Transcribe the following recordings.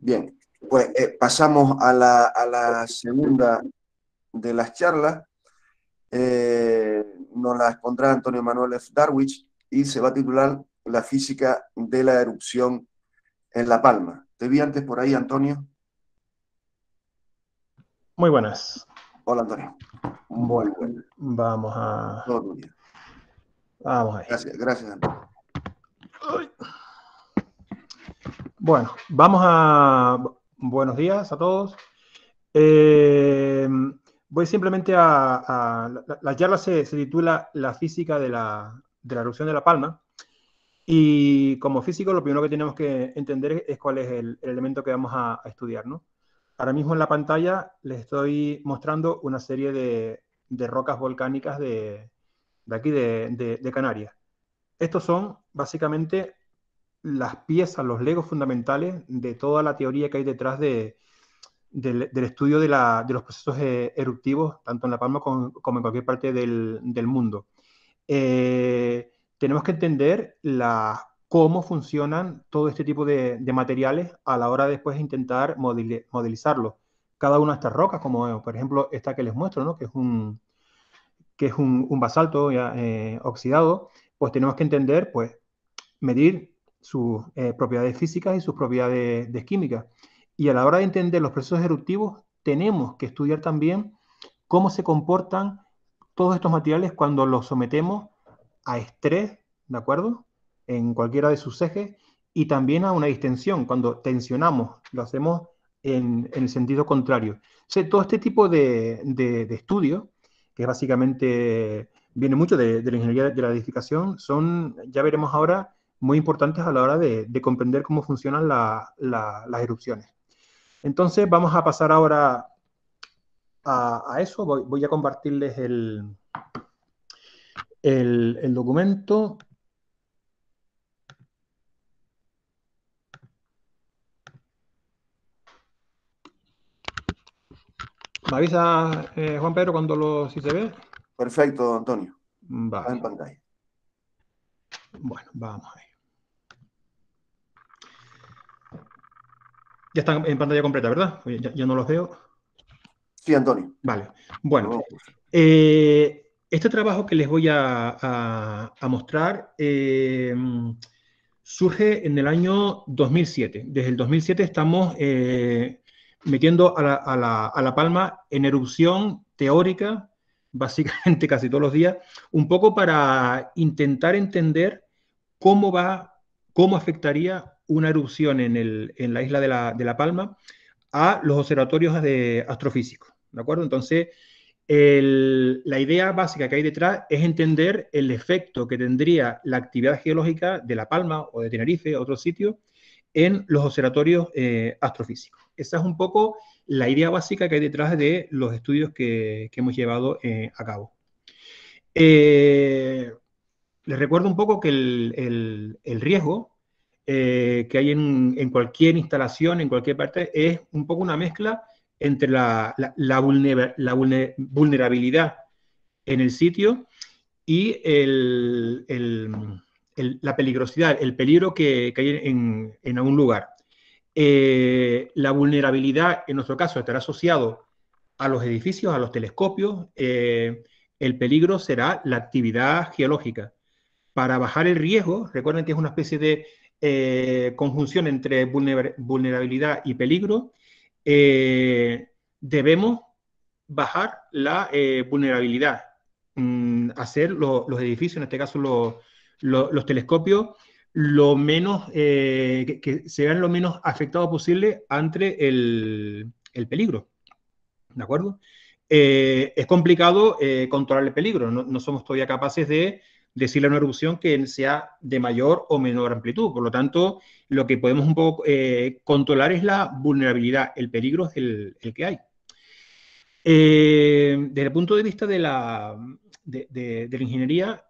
Bien, pues pasamos a la segunda de las charlas. Nos la expondrá Antonio Manuel F. Darwich y se va a titular La física de la erupción en La Palma. Te vi antes por ahí, Antonio. Muy buenas. Hola, Antonio. Muy Bueno, buenas. vamos Todo tuyo. ahí. Gracias, gracias, Antonio. Ay. Bueno, vamos a... Buenos días a todos. Eh, Voy simplemente la charla se titula La física de la erupción de La Palma. Y como físico, lo primero que tenemos que entender es cuál es el elemento que vamos a estudiar, ¿no? Ahora mismo en la pantalla les estoy mostrando una serie de rocas volcánicas de aquí de Canarias. Estos son básicamente las piezas, los legos fundamentales de toda la teoría que hay detrás del estudio de los procesos eruptivos, tanto en La Palma como en cualquier parte del mundo. Tenemos que entender cómo funcionan todo este tipo de materiales a la hora de después intentar modelizarlos. Cada una de estas rocas, como por ejemplo esta que les muestro, ¿no? que es un basalto ya, oxidado, pues tenemos que entender, pues, medir sus propiedades físicas y sus propiedades químicas. Y a la hora de entender los procesos eruptivos, tenemos que estudiar también cómo se comportan todos estos materiales cuando los sometemos a estrés, ¿de acuerdo? En cualquiera de sus ejes, y también a una distensión, cuando tensionamos, lo hacemos en el sentido contrario. O sea, todo este tipo de estudios, que básicamente viene mucho de la ingeniería de la edificación, son, ya veremos ahora, muy importantes a la hora de comprender cómo funcionan las erupciones. Entonces, vamos a pasar ahora a eso. Voy a compartirles el documento. ¿Me avisa, Juan Pedro, si se ve? Perfecto, Antonio. Está en Vale. pantalla. Bueno, vamos ahí. Ya están en pantalla completa, ¿verdad? Ya no los veo. Sí, Antonio. Vale. Bueno, No, este trabajo que les voy a mostrar surge en el año 2007. Desde el 2007 estamos metiendo a la Palma en erupción teórica, básicamente casi todos los días, un poco para intentar entender cómo cómo afectaría una erupción en la isla de la Palma a los observatorios astrofísicos. ¿De acuerdo? Entonces, la idea básica que hay detrás es entender el efecto que tendría la actividad geológica de La Palma o de Tenerife, otros sitios, en los observatorios astrofísicos. Esa es un poco la idea básica que hay detrás de los estudios que hemos llevado a cabo. Les recuerdo un poco que el riesgo que hay en cualquier instalación, en cualquier parte, es un poco una mezcla entre la vulnerabilidad en el sitio y la peligrosidad, el peligro que hay en algún lugar. La vulnerabilidad, en nuestro caso, estará asociado a los edificios, a los telescopios. El peligro será la actividad geológica. Para bajar el riesgo, recuerden que es una especie de conjunción entre vulnerabilidad y peligro, debemos bajar la vulnerabilidad, hacer los edificios, en este caso los telescopios, lo menos, que se vean lo menos afectados posible ante el peligro. ¿De acuerdo? Es complicado controlar el peligro. No somos todavía capaces de decirle a una erupción que sea de mayor o menor amplitud. Por lo tanto, lo que podemos un poco controlar es la vulnerabilidad. El peligro es el que hay. Desde el punto de vista de la ingeniería,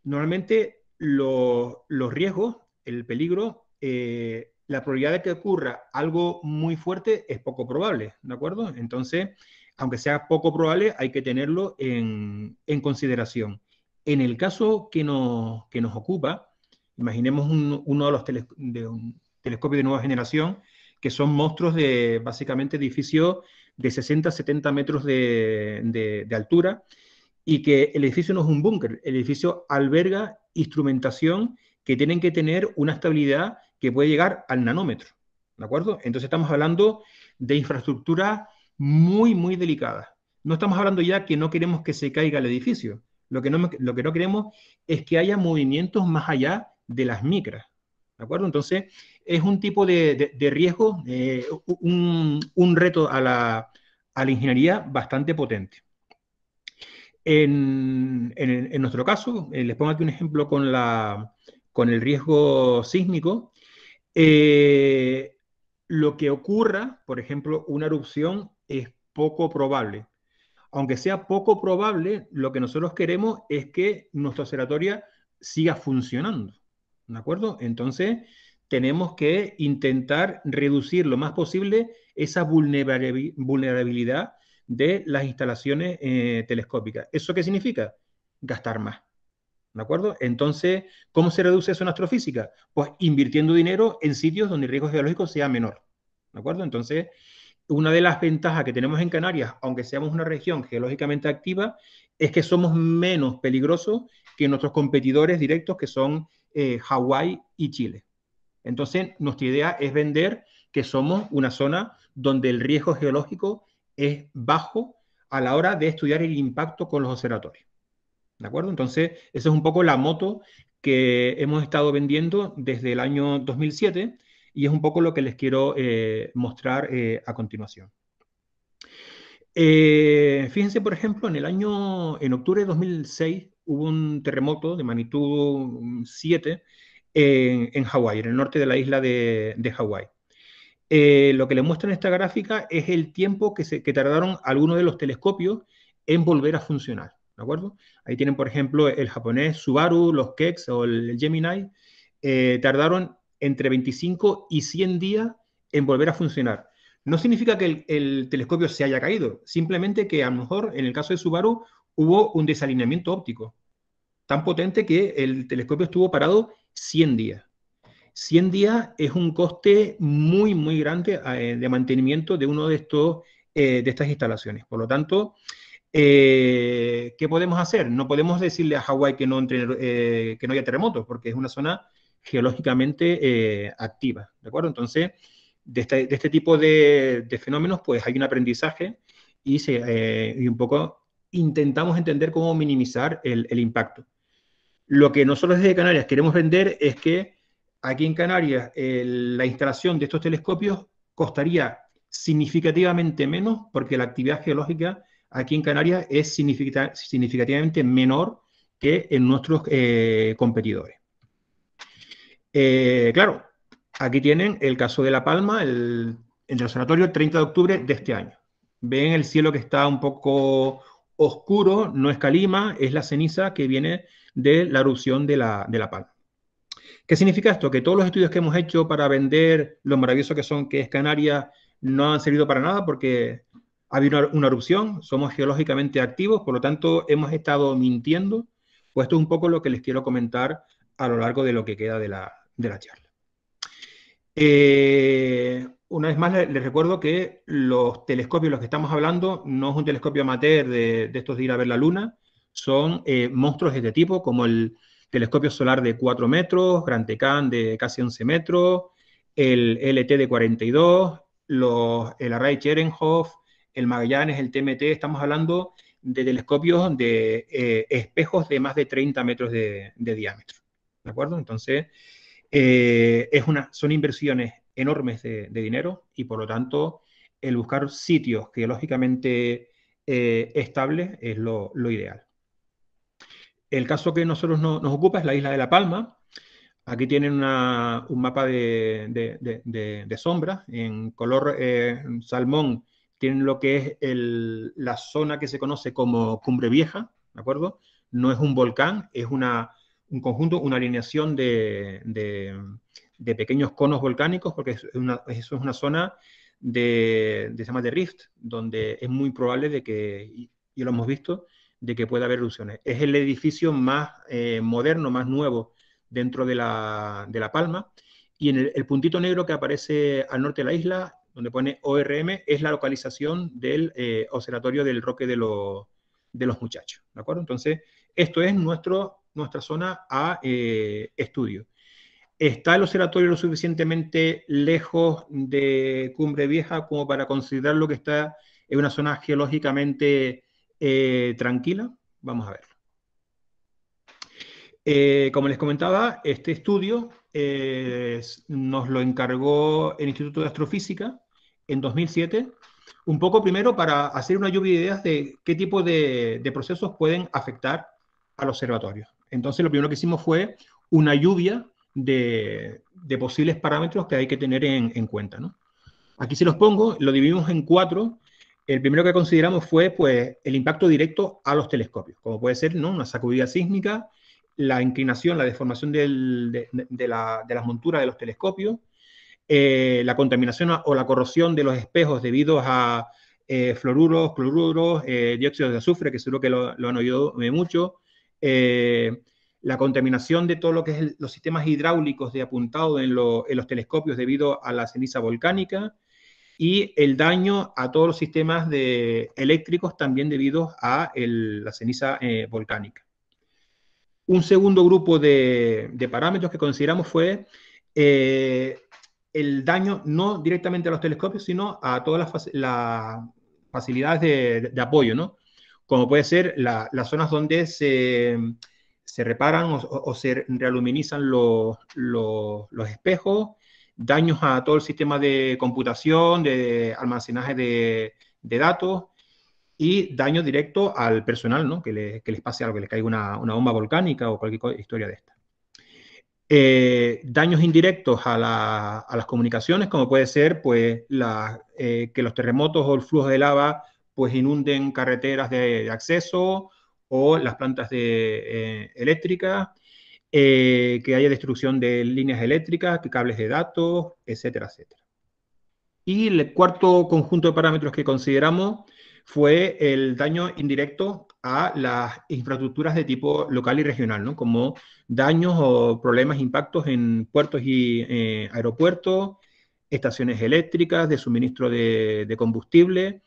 normalmente los riesgos, el peligro, la probabilidad de que ocurra algo muy fuerte es poco probable, ¿de acuerdo? Entonces, aunque sea poco probable, hay que tenerlo en consideración. En el caso que nos ocupa, imaginemos uno de los de un telescopio de nueva generación, que son monstruos de, básicamente, edificios de 60, 70 metros de altura, y que el edificio no es un búnker, el edificio alberga instrumentación que tienen que tener una estabilidad que puede llegar al nanómetro, ¿de acuerdo? Entonces estamos hablando de infraestructura muy, muy delicada. No estamos hablando ya que no queremos que se caiga el edificio, lo que no queremos es que haya movimientos más allá de las micras, ¿de acuerdo? Entonces es un tipo de riesgo, un reto a la ingeniería bastante potente. En nuestro caso, les pongo aquí un ejemplo con el riesgo sísmico. Eh, lo que ocurra, por ejemplo, una erupción es poco probable. Aunque sea poco probable, lo que nosotros queremos es que nuestra observatoria siga funcionando. ¿De acuerdo? Entonces, tenemos que intentar reducir lo más posible esa vulnerabilidad de las instalaciones telescópicas. ¿Eso qué significa? Gastar más. ¿De acuerdo? Entonces, ¿cómo se reduce eso en astrofísica? Pues invirtiendo dinero en sitios donde el riesgo geológico sea menor. ¿De acuerdo? Entonces, una de las ventajas que tenemos en Canarias, aunque seamos una región geológicamente activa, es que somos menos peligrosos que nuestros competidores directos, que son Hawái y Chile. Entonces, nuestra idea es vender que somos una zona donde el riesgo geológico es bajo a la hora de estudiar el impacto con los observatorios. ¿De acuerdo? Entonces, esa es un poco la moto que hemos estado vendiendo desde el año 2007 y es un poco lo que les quiero mostrar a continuación. Fíjense, por ejemplo, en octubre de 2006 hubo un terremoto de magnitud 7 en Hawái, en el norte de la isla de Hawái. Lo que le muestra en esta gráfica es el tiempo que tardaron algunos de los telescopios en volver a funcionar, ¿de acuerdo? Ahí tienen, por ejemplo, el japonés Subaru, los Keck o el Gemini, tardaron entre 25 y 100 días en volver a funcionar. No significa que el telescopio se haya caído, simplemente que a lo mejor en el caso de Subaru hubo un desalineamiento óptico tan potente que el telescopio estuvo parado 100 días. 100 días es un coste muy, muy grande de mantenimiento de uno de estas instalaciones. Por lo tanto, ¿qué podemos hacer? No podemos decirle a Hawái que no haya terremotos, porque es una zona geológicamente activa, ¿de acuerdo? Entonces, de este tipo de fenómenos, pues hay un aprendizaje y un poco intentamos entender cómo minimizar el impacto. Lo que nosotros desde Canarias queremos vender es que aquí en Canarias la instalación de estos telescopios costaría significativamente menos porque la actividad geológica aquí en Canarias es significativamente menor que en nuestros competidores. Claro, aquí tienen el caso de La Palma, en el observatorio el 30 de octubre de este año. Ven el cielo que está un poco oscuro, no es calima, es la ceniza que viene de la erupción de la Palma. ¿Qué significa esto? Que todos los estudios que hemos hecho para vender lo maravilloso que es Canarias no han servido para nada porque ha habido una erupción, somos geológicamente activos, por lo tanto hemos estado mintiendo. Pues esto es un poco lo que les quiero comentar a lo largo de lo que queda de la charla. Una vez más les recuerdo que los telescopios de los que estamos hablando no es un telescopio amateur de estos de ir a ver la Luna, son monstruos de este tipo, como el telescopio solar de 4 metros, Gran Tecan de casi 11 metros, el LT de 42, el Array Cherenkov, el Magallanes, el TMT, estamos hablando de telescopios de espejos de más de 30 metros de diámetro, ¿de acuerdo? Entonces, son inversiones enormes de dinero y por lo tanto el buscar sitios geológicamente estables es lo ideal. El caso que nosotros nos ocupa es la isla de La Palma. Aquí tienen un mapa de sombra. En color salmón tienen lo que es la zona que se conoce como Cumbre Vieja, ¿de acuerdo? No es un volcán, es un conjunto, una alineación de pequeños conos volcánicos, porque eso es una zona se llama de rift, donde es muy probable de que, y lo hemos visto, de que pueda haber erupciones. Es el edificio más moderno, más nuevo dentro de La Palma y en el puntito negro que aparece al norte de la isla, donde pone ORM, es la localización del observatorio del Roque de los Muchachos, ¿de acuerdo? Entonces, esto es nuestra zona a estudio. ¿Está el observatorio lo suficientemente lejos de Cumbre Vieja como para considerarlo que está en una zona geológicamente tranquila? Vamos a ver. Como les comentaba, este estudio nos lo encargó el Instituto de Astrofísica en 2007, un poco primero para hacer una lluvia de ideas de qué tipo de procesos pueden afectar al observatorio. Entonces, lo primero que hicimos fue una lluvia de posibles parámetros que hay que tener en cuenta, ¿no? Aquí se los pongo, lo dividimos en 4. El primero que consideramos fue pues, el impacto directo a los telescopios, como puede ser, ¿no?, una sacudida sísmica, la inclinación, la deformación de las monturas de los telescopios, la contaminación o la corrosión de los espejos debido a fluoruros, cloruros, dióxido de azufre, que seguro que lo han oído mucho, la contaminación de todo lo que es los sistemas hidráulicos de apuntado en los telescopios debido a la ceniza volcánica, y el daño a todos los sistemas eléctricos también debido a la ceniza volcánica. Un segundo grupo de parámetros que consideramos fue el daño no directamente a los telescopios, sino a todas las facilidades de apoyo, ¿no? Como puede ser las zonas donde se reparan o se realuminizan los espejos, daños a todo el sistema de computación, de almacenaje de datos, y daño directo al personal, ¿no? Que les pase algo, que les caiga una bomba volcánica o cualquier historia de esta. Daños indirectos a las comunicaciones, como puede ser pues, que los terremotos o el flujo de lava pues, inunden carreteras de acceso o las plantas eléctricas, que haya destrucción de líneas eléctricas, cables de datos, etcétera, etcétera. Y el cuarto conjunto de parámetros que consideramos fue el daño indirecto a las infraestructuras de tipo local y regional, ¿no? Como daños o problemas, impactos en puertos y aeropuertos, estaciones eléctricas, de suministro de combustible,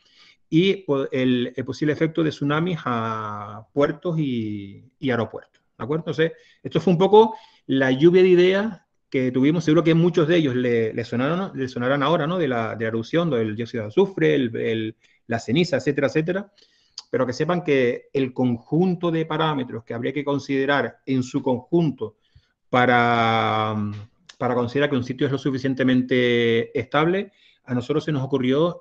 y el posible efecto de tsunamis a puertos y aeropuertos, ¿de acuerdo? Entonces, esto fue un poco la lluvia de ideas que tuvimos. Seguro que muchos de ellos le sonarán ahora, ¿no? De la erupción, del dióxido de azufre, la ceniza, etcétera, etcétera. Pero que sepan que el conjunto de parámetros que habría que considerar en su conjunto para considerar que un sitio es lo suficientemente estable, a nosotros se nos ocurrió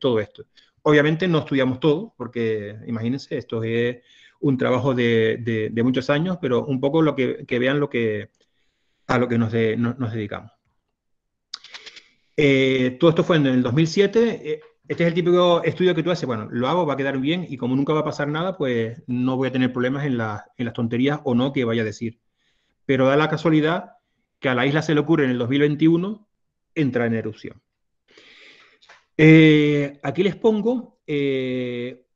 todo esto. Obviamente no estudiamos todo, porque imagínense, esto es un trabajo de muchos años, pero un poco que vean a lo que nos dedicamos. Todo esto fue en el 2007. Este es el típico estudio que tú haces, bueno, lo hago, va a quedar bien, y como nunca va a pasar nada, pues no voy a tener problemas en las tonterías o no que vaya a decir. Pero da la casualidad que a la isla se le ocurre en el 2021 entrar en erupción. Aquí les pongo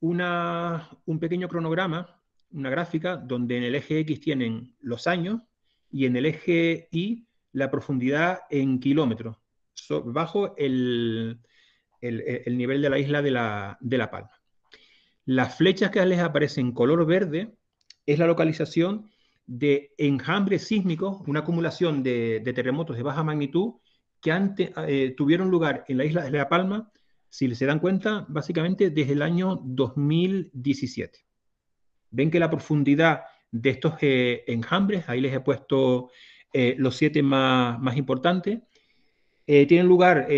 un pequeño cronograma, una gráfica, donde en el eje X tienen los años y en el eje Y la profundidad en kilómetros, bajo el nivel de la isla de La Palma. Las flechas que les aparecen en color verde es la localización de enjambres sísmicos, una acumulación de terremotos de baja magnitud que tuvieron lugar en la isla de La Palma, si se dan cuenta, básicamente desde el año 2017. Ven que la profundidad de estos enjambres, ahí les he puesto los 7 más importantes, tienen lugar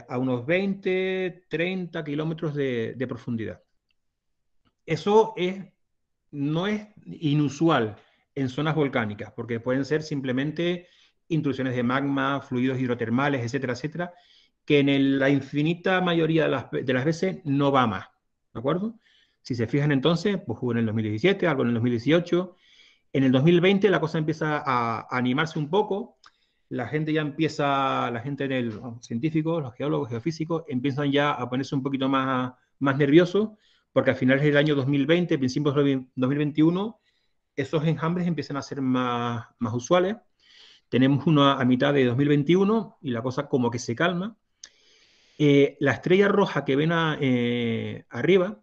a unos 20, 30 kilómetros de profundidad. Eso no es inusual en zonas volcánicas, porque pueden ser simplemente intrusiones de magma, fluidos hidrotermales, etcétera, etcétera, que en la infinita mayoría de las veces no va más, ¿de acuerdo? Si se fijan entonces, pues hubo en el 2017, algo en el 2018, en el 2020 la cosa empieza a animarse un poco, la gente científicos, los geólogos, geofísicos, empiezan ya a ponerse un poquito más nerviosos, porque a finales del año 2020, principios de 2021, esos enjambres empiezan a ser más usuales. tenemos uno a mitad de 2021 y la cosa como que se calma. La estrella roja que ven arriba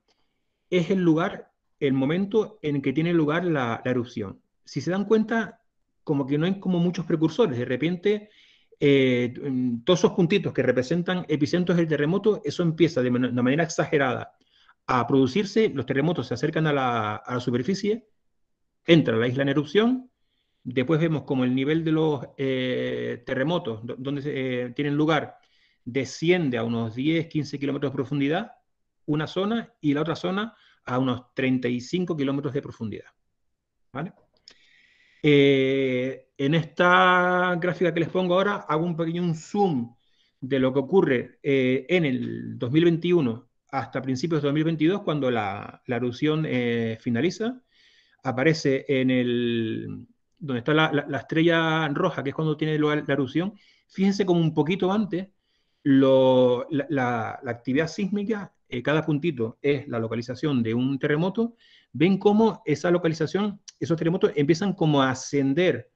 es el lugar, el momento en que tiene lugar la erupción. Si se dan cuenta, como que no hay como muchos precursores. De repente, todos esos puntitos que representan epicentros del terremoto, eso empieza de manera exagerada a producirse, los terremotos se acercan a la superficie, entra la isla en erupción, después vemos como el nivel de los terremotos, donde tienen lugar, desciende a unos 10, 15 kilómetros de profundidad, una zona, y la otra zona a unos 35 kilómetros de profundidad. ¿Vale? En esta gráfica que les pongo ahora, hago un pequeño zoom de lo que ocurre en el 2021 hasta principios de 2022, cuando la erupción finaliza. Aparece en el, donde está la estrella roja, que es cuando tiene lugar la erupción. Fíjense como un poquito antes, la actividad sísmica, cada puntito es la localización de un terremoto. Ven cómo esa localización, esos terremotos empiezan como a ascender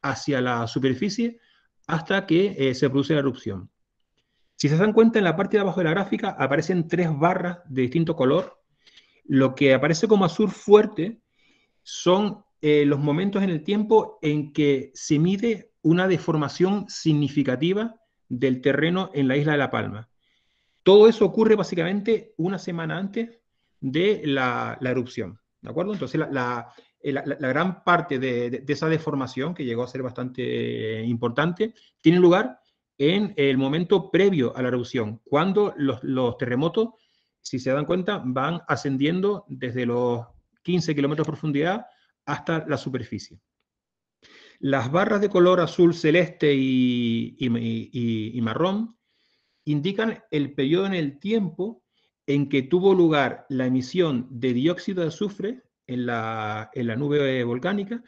hacia la superficie hasta que se produce la erupción. Si se dan cuenta, en la parte de abajo de la gráfica aparecen 3 barras de distinto color. Lo que aparece como azul fuerte son los momentos en el tiempo en que se mide una deformación significativa del terreno en la isla de La Palma. Todo eso ocurre básicamente una semana antes de la erupción, ¿de acuerdo? Entonces la gran parte de esa deformación, que llegó a ser bastante importante, tiene lugar en el momento previo a la erupción, cuando los terremotos, si se dan cuenta, van ascendiendo desde los 15 kilómetros de profundidad hasta la superficie. Las barras de color azul celeste y marrón indican el periodo en el tiempo en que tuvo lugar la emisión de dióxido de azufre en la nube volcánica,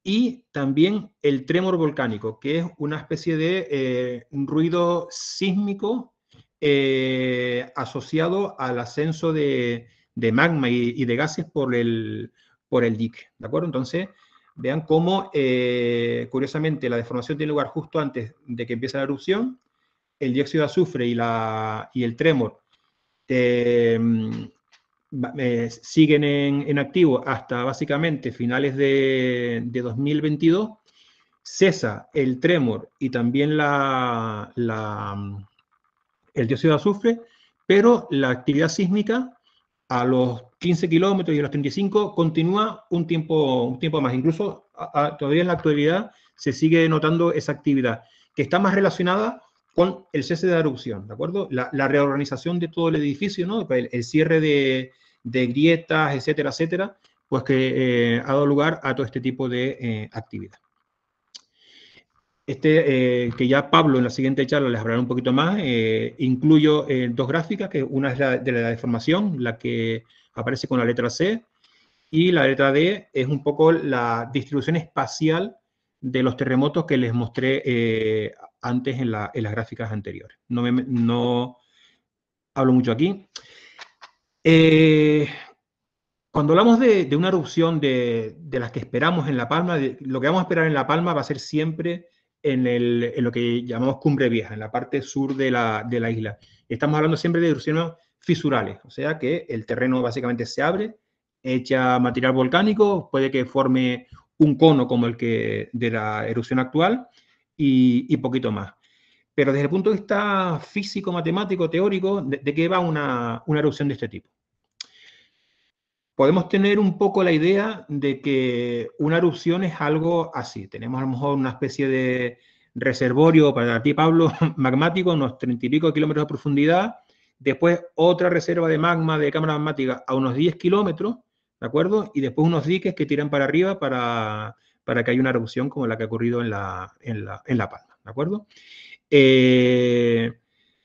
y también el trémor volcánico, que es una especie de ruido sísmico asociado al ascenso de magma y de gases por el dique, ¿de acuerdo? Entonces, vean cómo, curiosamente, la deformación tiene lugar justo antes de que empiece la erupción. El dióxido de azufre y el trémor siguen en activo hasta básicamente finales de 2022. Cesa el trémor y también el dióxido de azufre, pero la actividad sísmica a los 15 kilómetros y a los 35 continúa un tiempo más. Incluso todavía en la actualidad se sigue notando esa actividad, que está más relacionada con el cese de la erupción, ¿de acuerdo? La reorganización de todo el edificio, ¿no? El cierre de grietas, etcétera, etcétera, pues que ha dado lugar a todo este tipo de actividad. Que ya Pablo en la siguiente charla les hablará un poquito más. Incluyo 2 gráficas, que una es la de la deformación, la que aparece con la letra C, y la letra D es un poco la distribución espacial de los terremotos que les mostré antes en las gráficas anteriores. No hablo mucho aquí. Cuando hablamos de una erupción de las que esperamos en La Palma, lo que vamos a esperar en La Palma va a ser siempre en lo que llamamos Cumbre Vieja, en la parte sur de la isla. Estamos hablando siempre de erupciones fisurales, o sea que el terreno básicamente se abre, echa material volcánico, puede que forme un cono como el que de la erupción actual y poquito más. Pero desde el punto de vista físico, matemático, teórico, ¿de qué va una erupción de este tipo? Podemos tener un poco la idea de que una erupción es algo así. Tenemos a lo mejor una especie de reservorio, para ti, Pablo, magmático, unos 30 y pico kilómetros de profundidad. Después otra reserva de magma de cámara magmática a unos 10 kilómetros, ¿de acuerdo? Y después unos diques que tiran para arriba para que haya una erupción como la que ha ocurrido en La Palma, ¿de acuerdo?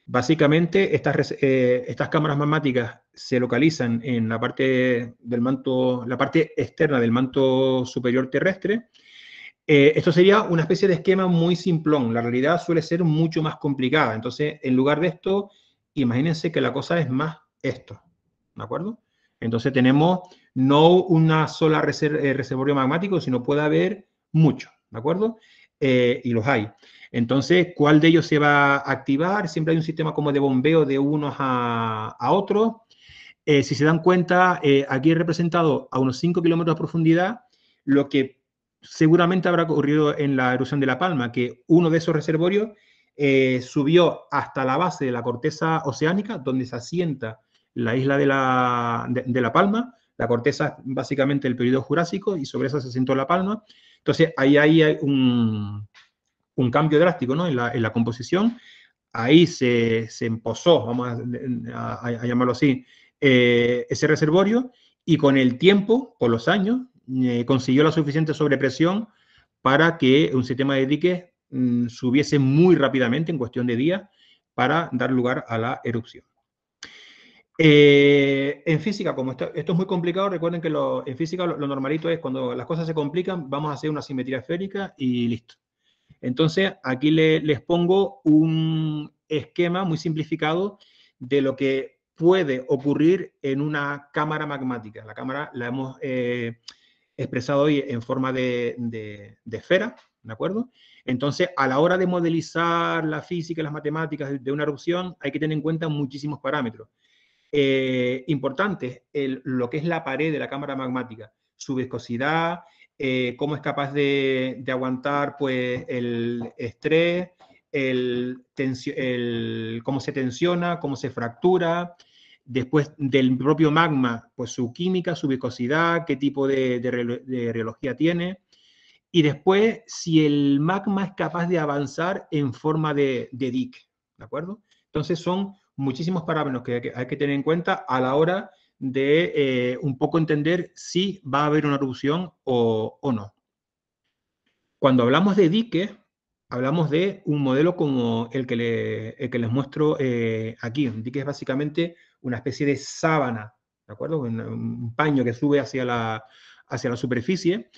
Básicamente, estas cámaras magmáticas se localizan en la parte del manto, la parte externa del manto superior terrestre. Esto sería una especie de esquema muy simplón. La realidad suele ser mucho más complicada. Entonces, en lugar de esto, imagínense que la cosa es más esto, ¿de acuerdo? Entonces tenemos no una sola reservorio magmático, sino puede haber mucho, ¿de acuerdo? y los hay. Entonces, ¿cuál de ellos se va a activar? Siempre hay un sistema como de bombeo de unos a otros. Si se dan cuenta, aquí he representado a unos 5 kilómetros de profundidad lo que seguramente habrá ocurrido en la erupción de La Palma, que uno de esos reservorios subió hasta la base de la corteza oceánica, donde se asienta la isla de La Palma. La corteza es básicamente el periodo Jurásico y sobre eso se asentó La Palma. Entonces, ahí hay un cambio drástico, ¿no? en la composición. Ahí se empozó, vamos a llamarlo así, ese reservorio, y con el tiempo, por los años, consiguió la suficiente sobrepresión para que un sistema de diques subiese muy rápidamente, en cuestión de días, para dar lugar a la erupción. En física, como esto es muy complicado, recuerden que en física lo normalito es cuando las cosas se complican, vamos a hacer una simetría esférica y listo. Entonces, aquí les pongo un esquema muy simplificado de lo que puede ocurrir en una cámara magmática. La cámara la hemos expresado hoy en forma de esfera, ¿de acuerdo? Entonces, a la hora de modelizar la física y las matemáticas de una erupción, hay que tener en cuenta muchísimos parámetros. Importantes, lo que es la pared de la cámara magmática, su viscosidad, cómo es capaz de aguantar pues, el estrés, cómo se tensiona, cómo se fractura. Después del propio magma, pues su química, su viscosidad, qué tipo de reología tiene. Y después, si el magma es capaz de avanzar en forma de dique, ¿de acuerdo? Entonces son muchísimos parámetros que hay que tener en cuenta a la hora de un poco entender si va a haber una erupción o no. Cuando hablamos de diques, hablamos de un modelo como el que les muestro aquí. Un dique es básicamente una especie de sábana, ¿de acuerdo? Un paño que sube hacia la superficie.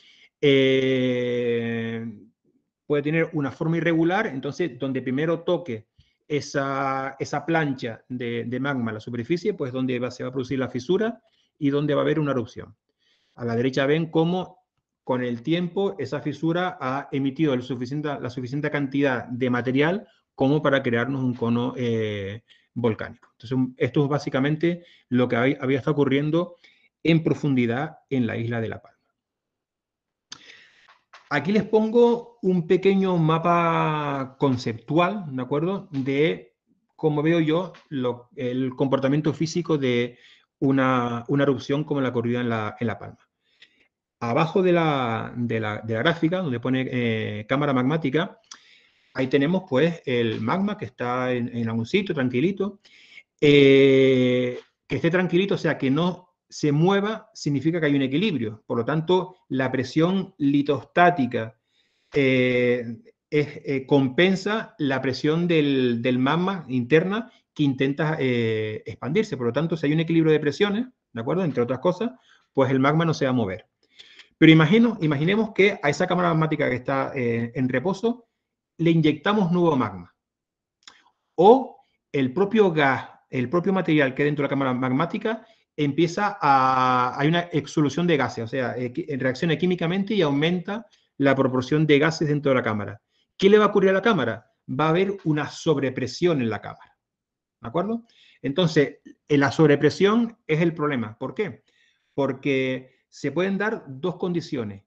Puede tener una forma irregular, entonces donde primero toque esa plancha de magma a la superficie, pues donde se va a producir la fisura y donde va a haber una erupción. A la derecha ven cómo con el tiempo esa fisura ha emitido la suficiente cantidad de material como para crearnos un cono volcánico. Entonces, esto es básicamente lo que había estado ocurriendo en profundidad en la isla de La Palma. Aquí les pongo un pequeño mapa conceptual, ¿de acuerdo? De cómo veo yo el comportamiento físico de una erupción como la ocurrida en La Palma. Abajo de la gráfica, donde pone cámara magmática, ahí tenemos pues el magma que está en algún sitio, tranquilito. Que esté tranquilito, o sea, que no se mueva, significa que hay un equilibrio. Por lo tanto, la presión litostática compensa la presión del magma interna que intenta expandirse. Por lo tanto, si hay un equilibrio de presiones, ¿de acuerdo? Entre otras cosas, pues el magma no se va a mover. Pero imaginemos que a esa cámara magmática que está en reposo le inyectamos nuevo magma. O el propio gas, el propio material que hay dentro de la cámara magmática hay una exsolución de gases, o sea, reacciona químicamente y aumenta la proporción de gases dentro de la cámara. ¿Qué le va a ocurrir a la cámara? Va a haber una sobrepresión en la cámara. ¿De acuerdo? Entonces, la sobrepresión es el problema. ¿Por qué? Porque se pueden dar dos condiciones.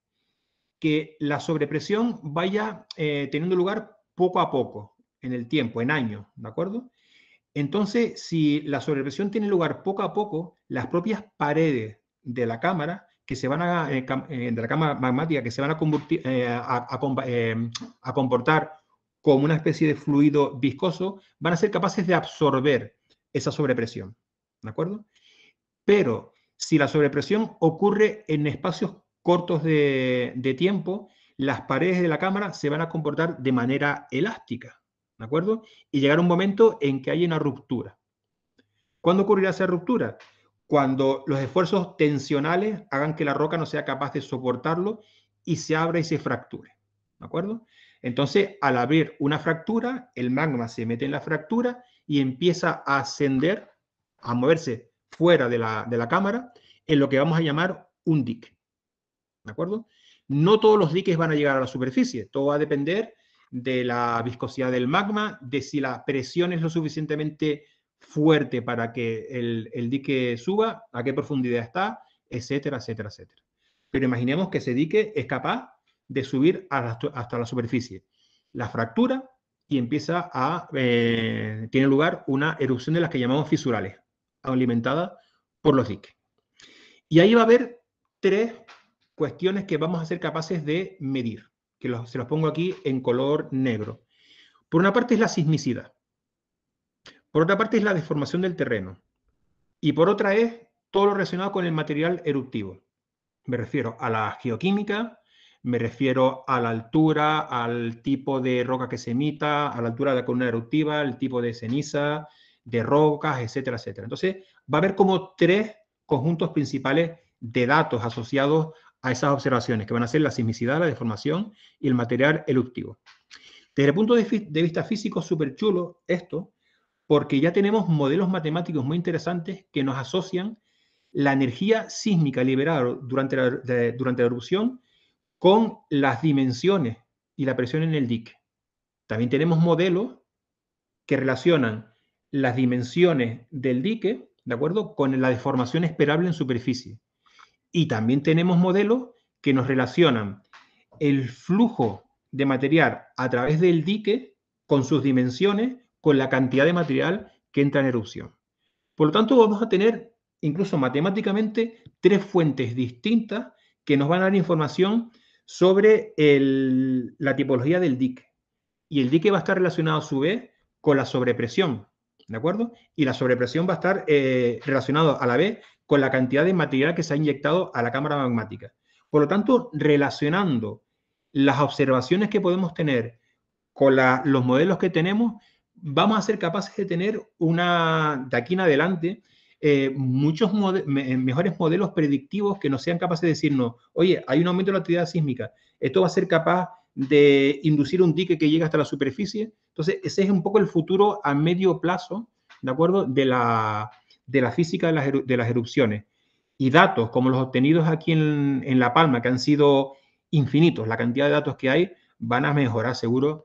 Que la sobrepresión vaya teniendo lugar poco a poco, en el tiempo, en años, ¿de acuerdo? Entonces, si la sobrepresión tiene lugar poco a poco, las propias paredes de la cámara, de la cámara magmática, que se van a comportar como una especie de fluido viscoso, van a ser capaces de absorber esa sobrepresión, ¿de acuerdo? Pero si la sobrepresión ocurre en espacios cortos de tiempo, las paredes de la cámara se van a comportar de manera elástica, ¿de acuerdo? Y llegará un momento en que haya una ruptura. ¿Cuándo ocurrirá esa ruptura? Cuando los esfuerzos tensionales hagan que la roca no sea capaz de soportarlo y se abra y se fracture, ¿de acuerdo? Entonces, al abrir una fractura, el magma se mete en la fractura y empieza a ascender, a moverse fuera de la cámara, en lo que vamos a llamar un dique, ¿de acuerdo? No todos los diques van a llegar a la superficie, todo va a depender de la viscosidad del magma, de si la presión es lo suficientemente fuerte para que el dique suba, a qué profundidad está, etcétera, etcétera, etcétera. Pero imaginemos que ese dique es capaz de subir hasta la superficie. La fractura y empieza tiene lugar una erupción de las que llamamos fisurales, alimentada por los diques. Y ahí va a haber tres cuestiones que vamos a ser capaces de medir, que se los pongo aquí en color negro. Por una parte es la sismicidad, por otra parte es la deformación del terreno, y por otra es todo lo relacionado con el material eruptivo. Me refiero a la geoquímica, me refiero a la altura, al tipo de roca que se emita, a la altura de la columna eruptiva, el tipo de ceniza, de rocas, etcétera, etcétera. Entonces, va a haber como tres conjuntos principales de datos asociados a esas observaciones, que van a ser la sismicidad, la deformación y el material eruptivo. Desde el punto de vista físico, súper chulo esto, porque ya tenemos modelos matemáticos muy interesantes que nos asocian la energía sísmica liberada durante la erupción con las dimensiones y la presión en el dique. También tenemos modelos que relacionan las dimensiones del dique, ¿de acuerdo?, con la deformación esperable en superficie. Y también tenemos modelos que nos relacionan el flujo de material a través del dique con sus dimensiones, con la cantidad de material que entra en erupción. Por lo tanto, vamos a tener incluso matemáticamente tres fuentes distintas que nos van a dar información sobre la tipología del dique. Y el dique va a estar relacionado a su vez con la sobrepresión, ¿de acuerdo? Y la sobrepresión va a estar relacionado a la vez con la cantidad de material que se ha inyectado a la cámara magmática. Por lo tanto, relacionando las observaciones que podemos tener con los modelos que tenemos, vamos a ser capaces de tener de aquí en adelante, muchos mejores modelos predictivos que nos sean capaces de decirnos, oye, hay un aumento de la actividad sísmica, esto va a ser capaz de inducir un dique que llegue hasta la superficie. Entonces, ese es un poco el futuro a medio plazo, ¿de acuerdo?, de la física de las erupciones. Y datos como los obtenidos aquí en La Palma, que han sido infinitos, la cantidad de datos que hay, van a mejorar seguro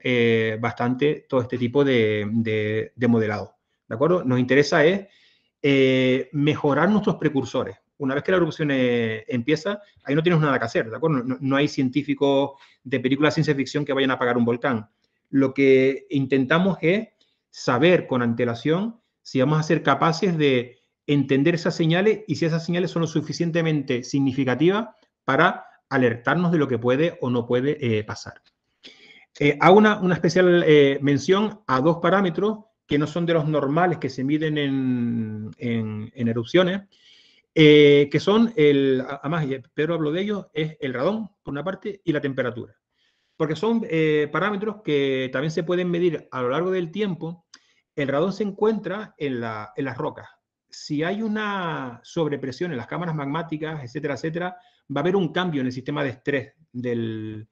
bastante todo este tipo de modelado. ¿De acuerdo? Nos interesa es mejorar nuestros precursores. Una vez que la erupción empieza, ahí no tienes nada que hacer, ¿de acuerdo? No hay científicos de películas de ciencia ficción que vayan a apagar un volcán. Lo que intentamos es saber con antelación si vamos a ser capaces de entender esas señales y si esas señales son lo suficientemente significativas para alertarnos de lo que puede o no puede pasar. Hago una especial mención a dos parámetros que no son de los normales que se miden en erupciones, que son, además Pedro habló de ellos, es el radón, por una parte, y la temperatura. Porque son parámetros que también se pueden medir a lo largo del tiempo. El radón se encuentra en las rocas. Si hay una sobrepresión en las cámaras magmáticas, etcétera, etcétera, va a haber un cambio en el sistema de estrés del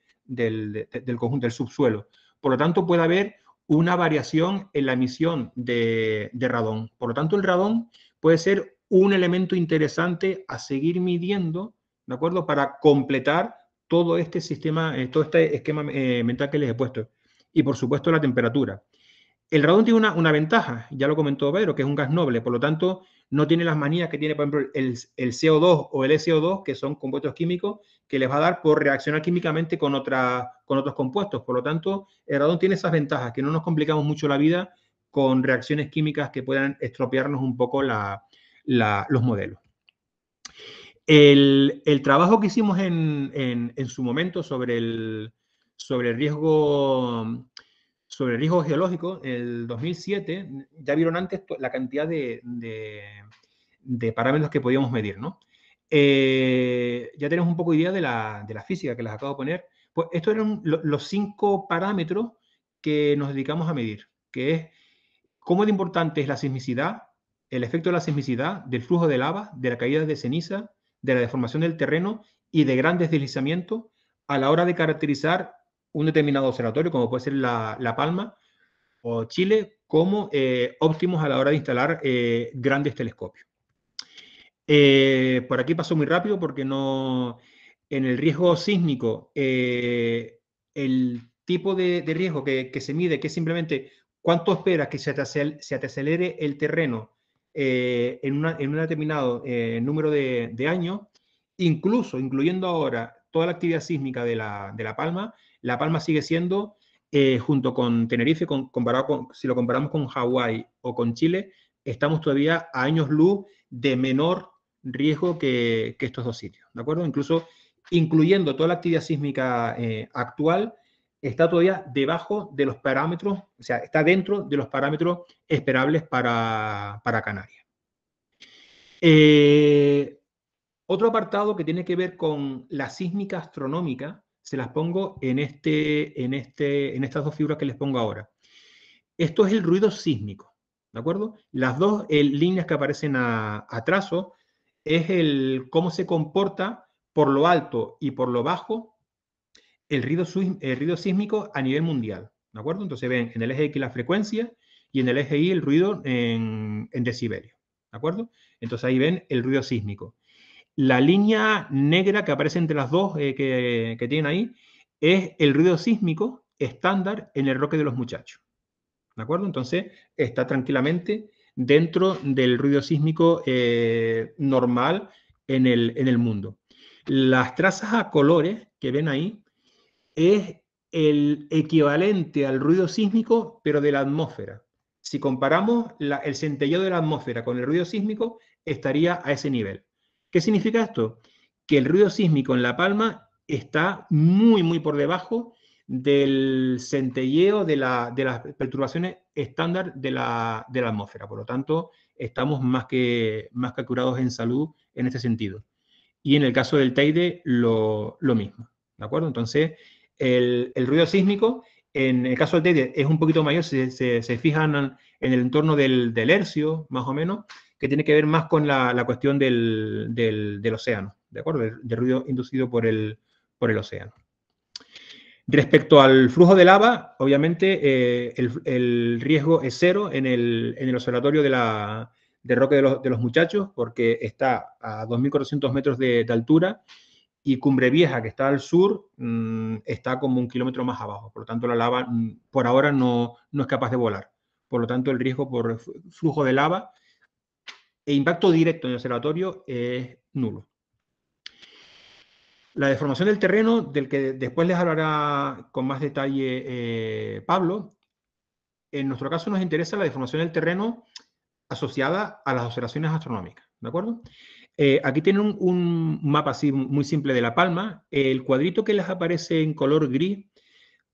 conjunto, del subsuelo. Por lo tanto, puede haber una variación en la emisión de radón. Por lo tanto, el radón puede ser un elemento interesante a seguir midiendo, ¿de acuerdo?, para completar todo este sistema, todo este esquema mental que les he puesto. Y, por supuesto, la temperatura. El radón tiene una ventaja, ya lo comentó Pedro, que es un gas noble, por lo tanto, no tiene las manías que tiene, por ejemplo, el CO2 o el SO2, que son compuestos químicos, que les va a dar por reaccionar químicamente con otros compuestos. Por lo tanto, el radón tiene esas ventajas, que no nos complicamos mucho la vida con reacciones químicas que puedan estropearnos un poco los modelos. El trabajo que hicimos en su momento sobre el riesgo geológico, en el 2007, ya vieron antes la cantidad de parámetros que podíamos medir, ¿no? Ya tenemos un poco de idea de la física que les acabo de poner. Pues estos eran los 5 parámetros que nos dedicamos a medir, que es cómo de importante es la sismicidad, el efecto de la sismicidad, del flujo de lava, de la caída de ceniza, de la deformación del terreno y de grandes deslizamientos a la hora de caracterizar un determinado observatorio, como puede ser La Palma o Chile, como óptimos a la hora de instalar grandes telescopios. Por aquí paso muy rápido porque no... En el riesgo sísmico, el tipo de riesgo que se mide, que es simplemente cuánto esperas que se te acelere el terreno en un determinado número de años, incluyendo ahora toda la actividad sísmica de La Palma sigue siendo, junto con Tenerife, si lo comparamos con Hawái o con Chile, estamos todavía a años luz de menor riesgo que estos dos sitios, ¿de acuerdo? Incluyendo toda la actividad sísmica actual, está todavía debajo de los parámetros, o sea, está dentro de los parámetros esperables para Canarias. Otro apartado que tiene que ver con la sísmica astronómica, se las pongo en estas dos figuras que les pongo ahora. Esto es el ruido sísmico, ¿de acuerdo? Las dos líneas que aparecen a trazo es cómo se comporta por lo alto y por lo bajo el ruido sísmico a nivel mundial, ¿de acuerdo? Entonces ven en el eje X la frecuencia y en el eje Y el ruido en decibelios, ¿de acuerdo? Entonces ahí ven el ruido sísmico. La línea negra que aparece entre las dos que tienen ahí es el ruido sísmico estándar en el Roque de los Muchachos, ¿de acuerdo? Entonces está tranquilamente dentro del ruido sísmico normal en el mundo. Las trazas a colores que ven ahí es el equivalente al ruido sísmico, pero de la atmósfera. Si comparamos el centelleo de la atmósfera con el ruido sísmico, estaría a ese nivel. ¿Qué significa esto? Que el ruido sísmico en La Palma está muy, muy por debajo del centelleo de las perturbaciones estándar de la atmósfera. Por lo tanto, estamos más que curados en salud en este sentido. Y en el caso del Teide, lo mismo. ¿De acuerdo? Entonces, el ruido sísmico, en el caso del Teide, es un poquito mayor, se fijan en el entorno del hercio, más o menos, que tiene que ver más con la cuestión del océano, ¿de acuerdo? Del ruido inducido por el océano. Respecto al flujo de lava, obviamente el riesgo es cero en el observatorio de Roque de los Muchachos, porque está a 2.400 metros de altura, y Cumbre Vieja, que está al sur, está como 1 kilómetro más abajo. Por lo tanto, la lava por ahora no es capaz de volar. Por lo tanto, el riesgo por flujo de lava e impacto directo en el observatorio es nulo. La deformación del terreno, del que después les hablará con más detalle Pablo, en nuestro caso nos interesa la deformación del terreno asociada a las observaciones astronómicas, ¿de acuerdo? Aquí tienen un mapa así muy simple de La Palma. El cuadrito que les aparece en color gris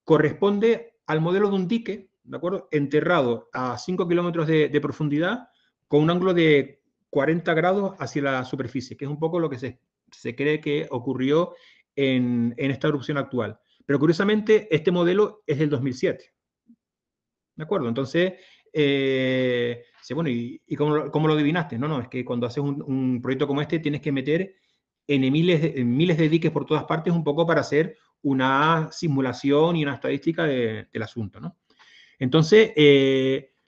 corresponde al modelo de un dique, ¿de acuerdo? Enterrado a 5 kilómetros de profundidad con un ángulo de 40 grados hacia la superficie, que es un poco lo que se cree que ocurrió en esta erupción actual. Pero curiosamente, este modelo es del 2007. ¿De acuerdo? Entonces, bueno, ¿y cómo lo adivinaste? No, es que cuando haces un proyecto como este tienes que meter en miles de diques por todas partes un poco para hacer una simulación y una estadística del asunto, ¿no? Entonces,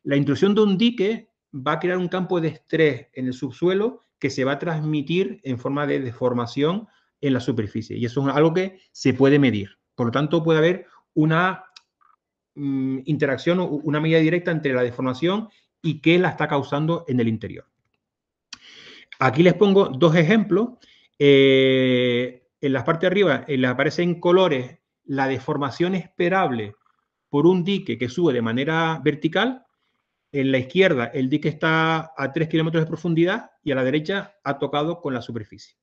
la intrusión de un dique va a crear un campo de estrés en el subsuelo que se va a transmitir en forma de deformación en la superficie. Y eso es algo que se puede medir. Por lo tanto, puede haber una interacción o una medida directa entre la deformación y qué la está causando en el interior. Aquí les pongo dos ejemplos. En la parte de arriba les aparece en colores la deformación esperable por un dique que sube de manera vertical. En la izquierda el dique está a 3 kilómetros de profundidad y a la derecha ha tocado con la superficie.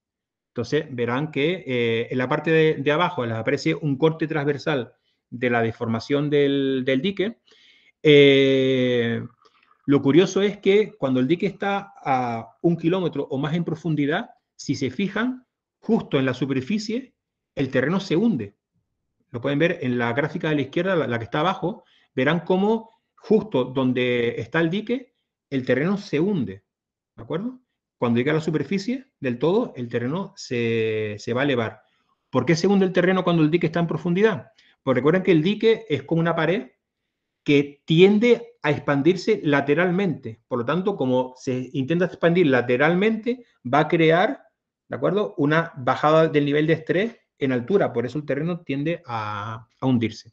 Entonces verán que en la parte de abajo les aparece un corte transversal de la deformación del dique. Lo curioso es que cuando el dique está a 1 kilómetro o más en profundidad, si se fijan, justo en la superficie, el terreno se hunde. Lo pueden ver en la gráfica de la izquierda, la que está abajo, verán cómo justo donde está el dique, el terreno se hunde. ¿De acuerdo? Cuando llega a la superficie del todo, el terreno se va a elevar. ¿Por qué se hunde el terreno cuando el dique está en profundidad? Pues recuerden que el dique es como una pared que tiende a expandirse lateralmente. Por lo tanto, como se intenta expandir lateralmente, va a crear ¿de acuerdo? Una bajada del nivel de estrés en altura, por eso el terreno tiende a hundirse.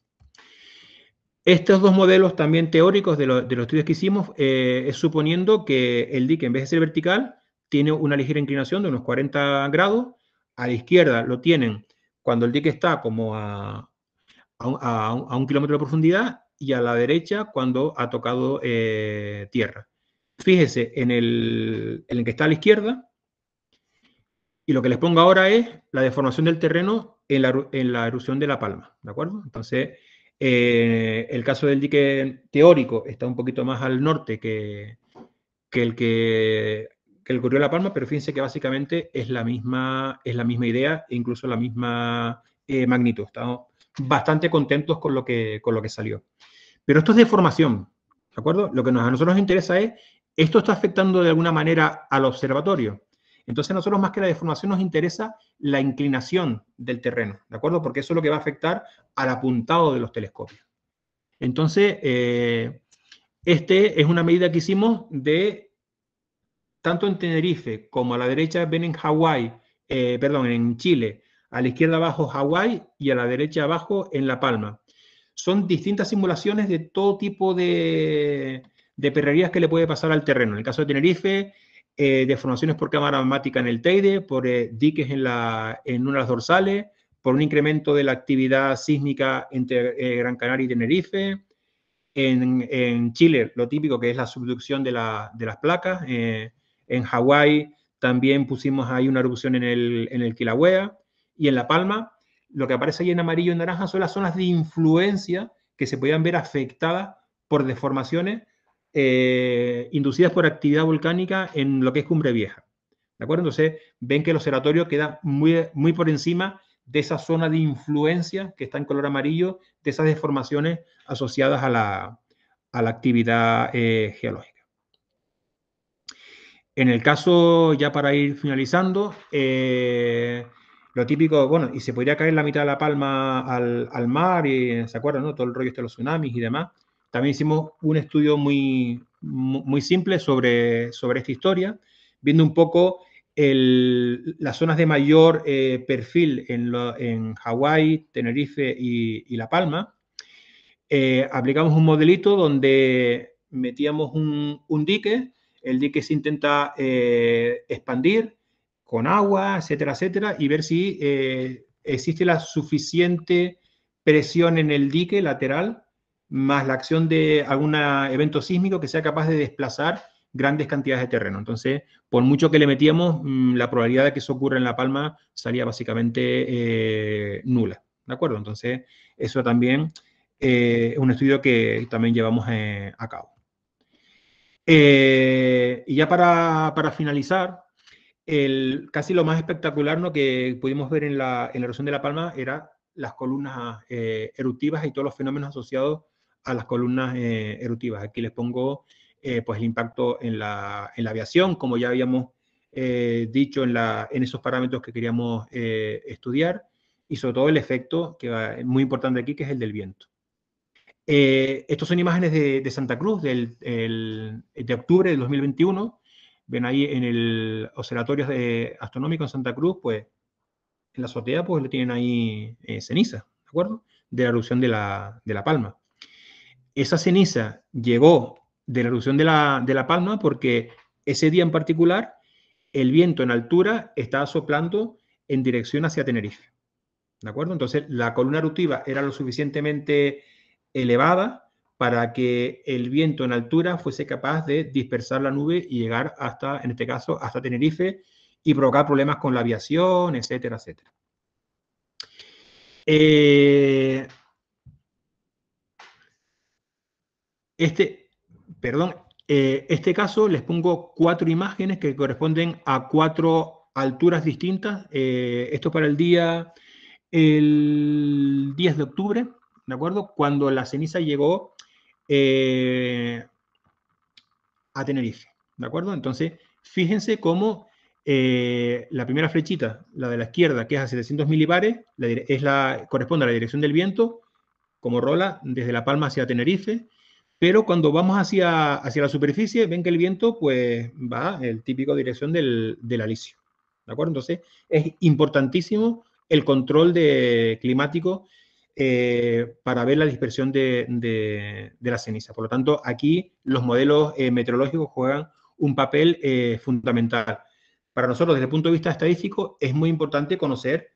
Estos dos modelos también teóricos de los estudios que hicimos es suponiendo que el dique, en vez de ser vertical, tiene una ligera inclinación de unos 40 grados. A la izquierda lo tienen cuando el dique está como a un kilómetro de profundidad, y a la derecha cuando ha tocado tierra. Fíjese en el que está a la izquierda, y lo que les pongo ahora es la deformación del terreno en la erupción de La Palma, ¿de acuerdo? Entonces, el caso del dique teórico está un poquito más al norte que el que ocurrió en La Palma, pero fíjense que básicamente es la misma idea e incluso la misma magnitud. Estamos bastante contentos con lo que salió. Pero esto es deformación, ¿de acuerdo? Lo que a nosotros nos interesa es, ¿esto está afectando de alguna manera al observatorio? Entonces, a nosotros más que la deformación nos interesa la inclinación del terreno, ¿de acuerdo? Porque eso es lo que va a afectar al apuntado de los telescopios. Entonces, este es una medida que hicimos de, tanto en Tenerife como a la derecha ven en Hawái, en Chile, a la izquierda abajo Hawái y a la derecha abajo en La Palma. Son distintas simulaciones de todo tipo de perrerías que le puede pasar al terreno. En el caso de Tenerife, deformaciones por cámara magmática en el Teide, por diques en una de las dorsales, por un incremento de la actividad sísmica entre Gran Canaria y Tenerife. En Chile, lo típico que es la subducción de las placas. En Hawái también pusimos ahí una erupción en el Kilauea. Y en La Palma, lo que aparece ahí en amarillo y naranja son las zonas de influencia que se podían ver afectadas por deformaciones inducidas por actividad volcánica en lo que es Cumbre Vieja. ¿De acuerdo? Entonces, ven que el observatorio queda muy, muy por encima de esa zona de influencia que está en color amarillo, de esas deformaciones asociadas a la actividad geológica. En el caso, ya para ir finalizando, lo típico, bueno, y se podría caer la mitad de La Palma al mar, y ¿se acuerdan, no? Todo el rollo de los tsunamis y demás. También hicimos un estudio muy simple sobre esta historia, viendo un poco las zonas de mayor perfil en Hawái, Tenerife y La Palma. Aplicamos un modelito donde metíamos un dique, el dique se intenta expandir con agua, etcétera, etcétera, y ver si existe la suficiente presión en el dique lateral, más la acción de algún evento sísmico que sea capaz de desplazar grandes cantidades de terreno. Entonces, por mucho que le metíamos, la probabilidad de que eso ocurra en La Palma salía básicamente nula. ¿De acuerdo? Entonces, eso también es un estudio que también llevamos a cabo. Y ya para finalizar, casi lo más espectacular, ¿no?, que pudimos ver en la erupción de La Palma era las columnas eruptivas y todos los fenómenos asociados a las columnas eruptivas. Aquí les pongo pues el impacto en la aviación, como ya habíamos dicho en esos parámetros que queríamos estudiar, y sobre todo el efecto, que es muy importante aquí, que es el del viento. Estos son imágenes de Santa Cruz de octubre del 2021. Ven ahí en el observatorio astronómico en Santa Cruz, pues en la azotea pues le tienen ahí ceniza, ¿de acuerdo? De la erupción de la Palma. Esa ceniza llegó de la erupción de la Palma porque ese día en particular el viento en altura estaba soplando en dirección hacia Tenerife, ¿de acuerdo? Entonces la columna eruptiva era lo suficientemente elevada para que el viento en altura fuese capaz de dispersar la nube y llegar hasta, en este caso, hasta Tenerife, y provocar problemas con la aviación, etcétera, etcétera. Este caso les pongo 4 imágenes que corresponden a 4 alturas distintas. Esto para el 10 de octubre, ¿de acuerdo? Cuando la ceniza llegó a Tenerife, ¿de acuerdo? Entonces, fíjense cómo la primera flechita, la de la izquierda, que es a 700 milibares, corresponde a la dirección del viento, como rola desde La Palma hacia Tenerife, pero cuando vamos hacia la superficie, ven que el viento pues va en el típico dirección del alisio, ¿de acuerdo? Entonces, es importantísimo el control climático para ver la dispersión de la ceniza. Por lo tanto, aquí los modelos meteorológicos juegan un papel fundamental. Para nosotros, desde el punto de vista estadístico, es muy importante conocer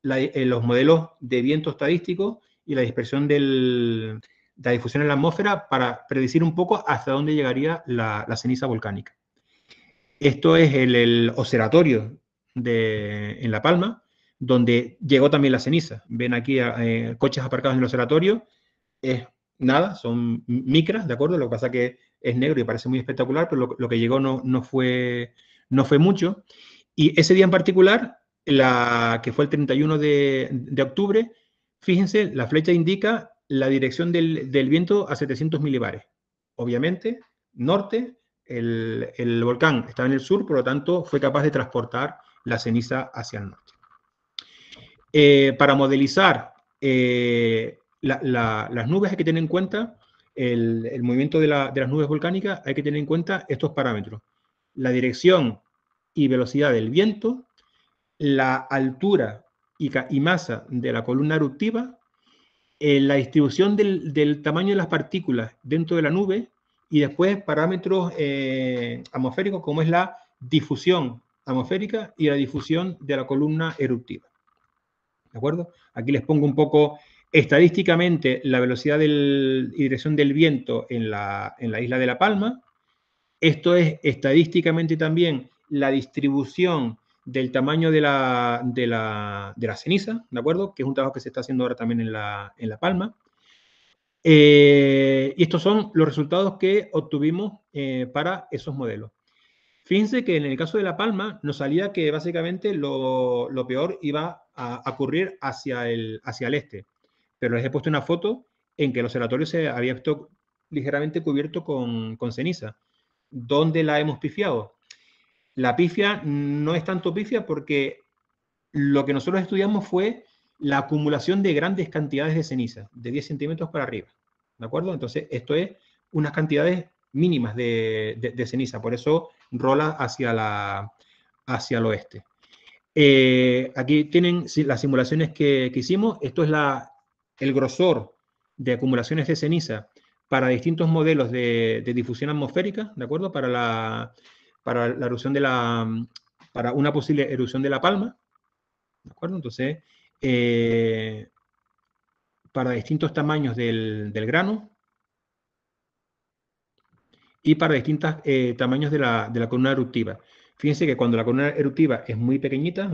los modelos de viento estadístico y la dispersión de la difusión en la atmósfera para predecir un poco hasta dónde llegaría la ceniza volcánica. Esto es el observatorio en La Palma, donde llegó también la ceniza. Ven aquí coches aparcados en el observatorio. Es nada, son micras, ¿de acuerdo? Lo que pasa es que es negro y parece muy espectacular, pero lo que llegó no fue mucho. Y ese día en particular, que fue el 31 de octubre, fíjense, la flecha indica la dirección del viento a 700 milibares. Obviamente, norte, el volcán estaba en el sur, por lo tanto, fue capaz de transportar la ceniza hacia el norte. Para modelizar las nubes hay que tener en cuenta el movimiento de las nubes volcánicas, hay que tener en cuenta estos parámetros. La dirección y velocidad del viento, la altura y masa de la columna eruptiva, la distribución del tamaño de las partículas dentro de la nube y después parámetros atmosféricos como es la difusión atmosférica y la difusión de la columna eruptiva. ¿De acuerdo? Aquí les pongo un poco estadísticamente la velocidad y dirección del viento en la isla de La Palma. Esto es estadísticamente también la distribución del tamaño de la ceniza, ¿de acuerdo? Que es un trabajo que se está haciendo ahora también en La Palma. Y estos son los resultados que obtuvimos para esos modelos. Fíjense que en el caso de La Palma nos salía que básicamente lo peor iba a ocurrir hacia el este. Pero les he puesto una foto en que el observatorio se había visto ligeramente cubierto con ceniza. ¿Dónde la hemos pifiado? La pifia no es tanto pifia porque lo que nosotros estudiamos fue la acumulación de grandes cantidades de ceniza, de 10 centímetros para arriba. ¿De acuerdo? Entonces, esto es unas cantidades mínimas de ceniza, por eso rola hacia el oeste. Aquí tienen las simulaciones que hicimos. Esto es el grosor de acumulaciones de ceniza para distintos modelos de difusión atmosférica, ¿de acuerdo? Para la erupción para una posible erupción de La Palma, ¿de acuerdo? Entonces, para distintos tamaños del grano y para distintos tamaños de la columna eruptiva. Fíjense que cuando la columna eruptiva es muy pequeñita,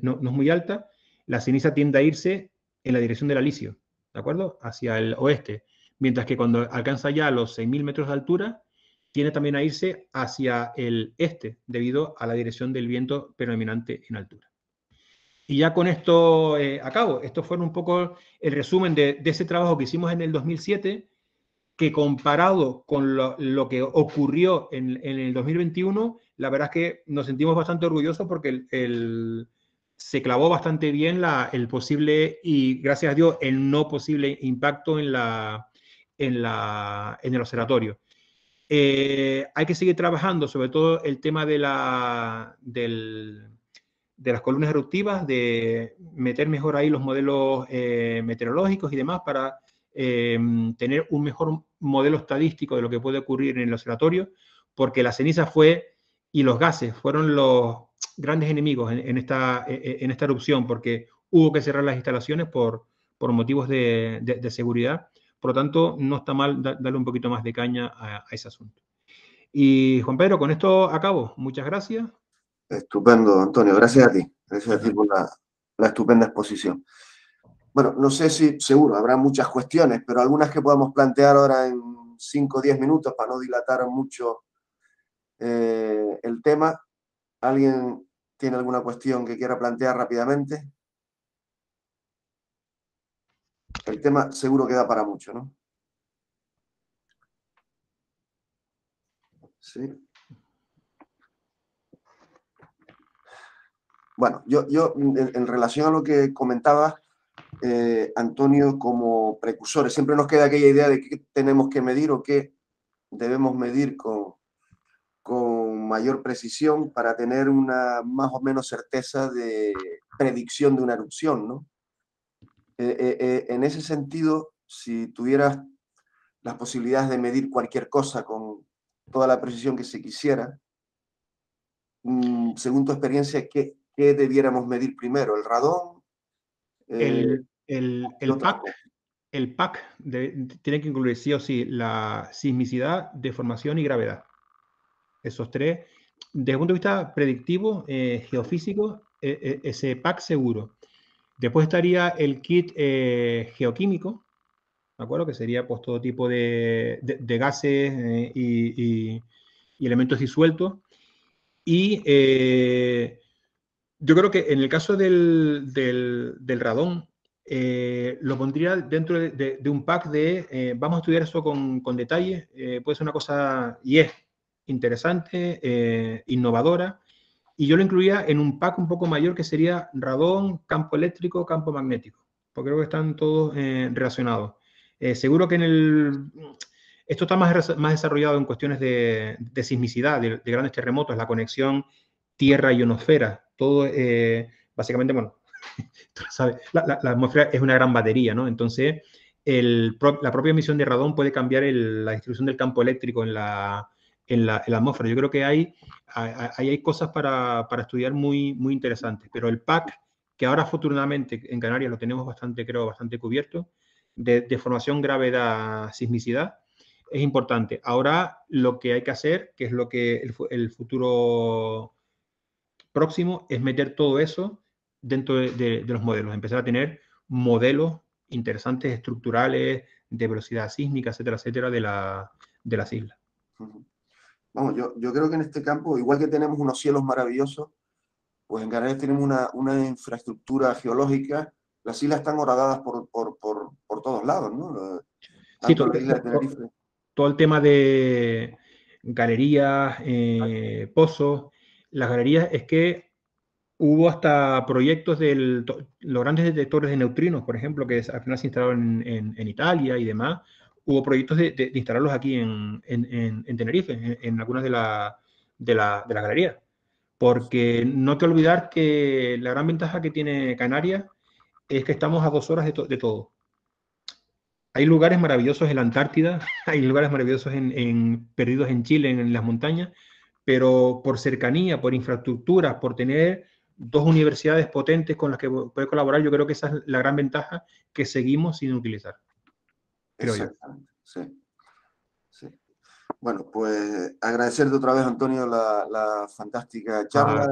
no es muy alta, la ceniza tiende a irse en la dirección del alisio, ¿de acuerdo? Hacia el oeste. Mientras que cuando alcanza ya los 6.000 metros de altura, tiende también a irse hacia el este, debido a la dirección del viento predominante en altura. Y ya con esto acabo. Esto fue un poco el resumen de ese trabajo que hicimos en el 2007, que comparado con lo que ocurrió en el 2021, la verdad es que nos sentimos bastante orgullosos porque se clavó bastante bien el posible y, gracias a Dios, el no posible impacto en el observatorio. Hay que seguir trabajando, sobre todo el tema de las columnas eruptivas, de meter mejor ahí los modelos meteorológicos y demás para tener un mejor modelo estadístico de lo que puede ocurrir en el observatorio, porque la ceniza y los gases fueron los grandes enemigos en esta erupción, porque hubo que cerrar las instalaciones por motivos de seguridad. Por lo tanto, no está mal darle un poquito más de caña a ese asunto. Y Juan Pedro, con esto acabo. Muchas gracias. Estupendo, Antonio. Gracias a ti. Gracias a ti por la estupenda exposición. Bueno, no sé si, seguro, habrá muchas cuestiones, pero algunas que podamos plantear ahora en 5 o 10 minutos para no dilatar mucho el tema. ¿Alguien tiene alguna cuestión que quiera plantear rápidamente? El tema seguro que da para mucho, ¿no? Sí. Bueno, yo en relación a lo que comentaba Antonio, como precursores, siempre nos queda aquella idea de qué tenemos que medir o qué debemos medir con mayor precisión para tener una más o menos certeza de predicción de una erupción, ¿no? En ese sentido, si tuvieras las posibilidades de medir cualquier cosa con toda la precisión que se quisiera, según tu experiencia, ¿qué debiéramos medir primero? ¿El radón? El, ¿Qué el otras PAC, cosas? el PAC tiene que incluir sí o sí la sismicidad, deformación y gravedad. Esos tres, desde el punto de vista predictivo, geofísico, ese PAC seguro. Después estaría el kit geoquímico, ¿de acuerdo? Que sería pues todo tipo de gases y elementos disueltos. Y yo creo que en el caso del radón, lo pondría dentro de un pack vamos a estudiar eso con detalle, puede ser una cosa, y es interesante, innovadora, y yo lo incluía en un pack un poco mayor que sería radón, campo eléctrico, campo magnético, porque creo que están todos relacionados. Seguro que esto está más desarrollado en cuestiones de sismicidad, de grandes terremotos, la conexión tierra y ionosfera. Todo, básicamente, bueno, tú lo sabes, la atmósfera es una gran batería, ¿no? Entonces, la propia emisión de radón puede cambiar la distribución del campo eléctrico en la atmósfera. Yo creo que hay cosas para estudiar muy interesantes, pero el PAC, que ahora afortunadamente en Canarias lo tenemos creo, bastante cubierto, de formación, gravedad, sismicidad, es importante. Ahora lo que hay que hacer, que es lo que el futuro próximo, es meter todo eso dentro de los modelos, empezar a tener modelos interesantes, estructurales, de velocidad sísmica, etcétera, de las islas. Vamos, yo creo que en este campo, igual que tenemos unos cielos maravillosos, pues en Canarias tenemos una infraestructura geológica. Las islas están horadadas por todos lados, ¿no? Sí, Tanto la isla de Tenerife. todo el tema de galerías, pozos. Las galerías es que hubo hasta proyectos los grandes detectores de neutrinos, por ejemplo, que al final se instalaron en Italia y demás. Hubo proyectos de instalarlos aquí en Tenerife, en algunas de las galerías. Porque no hay que olvidar que la gran ventaja que tiene Canarias es que estamos a 2 horas de todo. Hay lugares maravillosos en la Antártida, hay lugares maravillosos perdidos en Chile, en las montañas, pero por cercanía, por infraestructuras, por tener dos universidades potentes con las que poder colaborar, yo creo que esa es la gran ventaja que seguimos sin utilizar, creo yo. Exactamente, sí, sí. Bueno, pues agradecerte otra vez, Antonio, la fantástica charla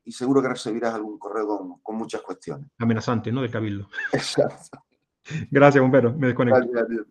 y seguro que recibirás algún correo con muchas cuestiones. Amenazante, ¿no? Del cabildo. Exacto. Gracias, bombero. Me desconecto. Gracias, tío.